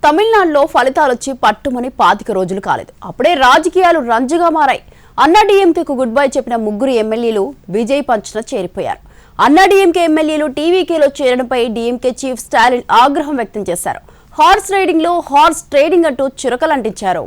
తమిళనాడులో ఫలితాలొచ్చి పట్టుమని 25 రోజులు కాలేదు. అప్పుడే రాజకీయాలు రంజుగా మారాయి. అన్నా డీఎంకేకు గుడ్ బై చెప్పిన ముగ్గురు ఎమ్మెల్యేలు విజయ్ పంచ్న చేరిపోయారు. అన్నా డీఎంకే ఎమ్మెల్యేలు టీవీకేలో చేరడంపై డీఎంకే చీఫ్ స్టాలిన్ ఆగ్రహం వ్యక్తం చేశారు. హార్స్ రైడింగ్ లో హార్స్ ట్రేడింగ్ అంటూ చురకలంటించారు.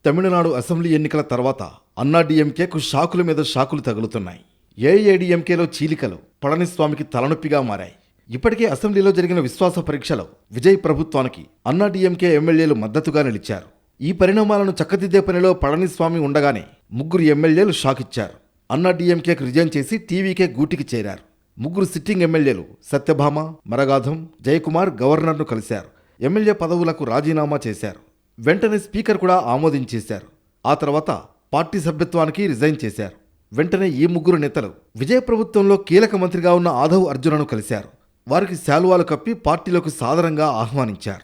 తమిళనాడు అసెంబ్లీ ఎన్నికల తర్వాత అన్నా డీఎంకేకు షాకుల మీద షాకులు తగులుతున్నాయి. ఏఐఏడీఎంకేలో చీలికలు పళనిస్వామికి తలనొప్పిగా మారాయి. ఇప్పటికే అసెంబ్లీలో జరిగిన విశ్వాస పరీక్షలో విజయ్ ప్రభుత్వానికి అన్నా డీఎంకే ఎమ్మెల్యేలు మద్దతుగా నిలిచారు. ఈ పరిణామాలను చక్కదిద్దే పనిలో పళనిస్వామి ఉండగానే ముగ్గురు ఎమ్మెల్యేలు షాక్ ఇచ్చారు. అన్నా డీఎంకేకు రిజైన్ చేసి టీవీకే గూటికి చేరారు. ముగ్గురు సిట్టింగ్ ఎమ్మెల్యేలు సత్యభామ, మరగాధం, జయకుమార్ గవర్నర్ను కలిశారు. ఎమ్మెల్యే పదవులకు రాజీనామా చేశారు. వెంటనే స్పీకర్ కూడా ఆమోదించేశారు. ఆ తర్వాత పార్టీ సభ్యత్వానికి రిజైన్ చేశారు. వెంటనే ఈ ముగ్గురు నేతలు విజయ ప్రభుత్వంలో కీలక మంత్రిగా ఉన్న ఆదవ్ అర్జునను కలిశారు. వారికి శాలువాలు కప్పి పార్టీలోకి సాదరంగా ఆహ్వానించారు.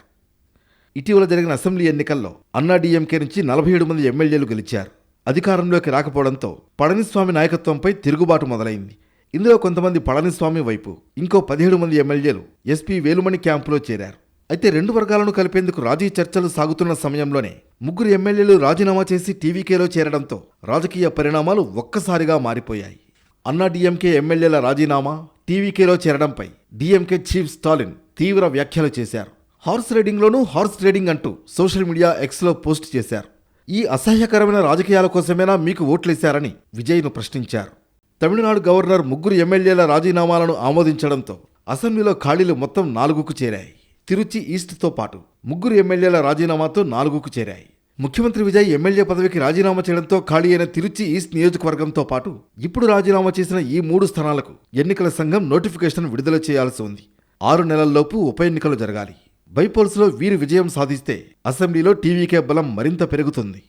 ఇటీవల జరిగిన అసెంబ్లీ ఎన్నికల్లో అన్నా డీఎంకే నుంచి 47 మంది ఎమ్మెల్యేలు గెలిచారు. అధికారంలోకి రాకపోవడంతో పళనిస్వామి నాయకత్వంపై తిరుగుబాటు మొదలైంది. ఇందులో కొంతమంది పళనిస్వామి వైపు, ఇంకో 17 మంది ఎమ్మెల్యేలు ఎస్పీ వేలుమణి క్యాంపులో చేరారు. అయితే రెండు వర్గాలను కలిపేందుకు రాజీ చర్చలు సాగుతున్న సమయంలోనే ముగ్గురు ఎమ్మెల్యేలు రాజీనామా చేసి టీవీకేలో చేరడంతో రాజకీయ పరిణామాలు ఒక్కసారిగా మారిపోయాయి. అన్నా డీఎంకే ఎమ్మెల్యేల రాజీనామా, టీవీకేలో చేరడంపై డీఎంకే చీఫ్ స్టాలిన్ తీవ్ర వ్యాఖ్యలు చేశారు. హార్స్ రైడింగ్లోనూ హార్స్ ట్రేడింగ్ అంటూ సోషల్ మీడియా ఎక్స్లో పోస్ట్ చేశారు. ఈ అసహ్యకరమైన రాజకీయాల కోసమేనా మీకు ఓట్లేశారని విజయ్ను ప్రశ్నించారు. తమిళనాడు గవర్నర్ ముగ్గురు ఎమ్మెల్యేల రాజీనామాలను ఆమోదించడంతో అసెంబ్లీలో ఖాళీలు మొత్తం 4కు చేరాయి. తిరుచి ఈస్ట్తో పాటు ముగ్గురు ఎమ్మెల్యేల రాజీనామాతో 4కు చేరాయి. ముఖ్యమంత్రి విజయ్ ఎమ్మెల్యే పదవికి రాజీనామా చేయడంతో ఖాళీ అయిన తిరుచి ఈస్ట్ నియోజకవర్గంతో పాటు ఇప్పుడు రాజీనామా చేసిన ఈ 3 స్థానాలకు ఎన్నికల సంఘం నోటిఫికేషన్ విడుదల చేయాల్సి ఉంది. 6 నెలల్లోపు ఉప ఎన్నికలు జరగాలి. బైపోల్స్లో వీరు విజయం సాధిస్తే అసెంబ్లీలో టీవీకే బలం మరింత పెరుగుతుంది.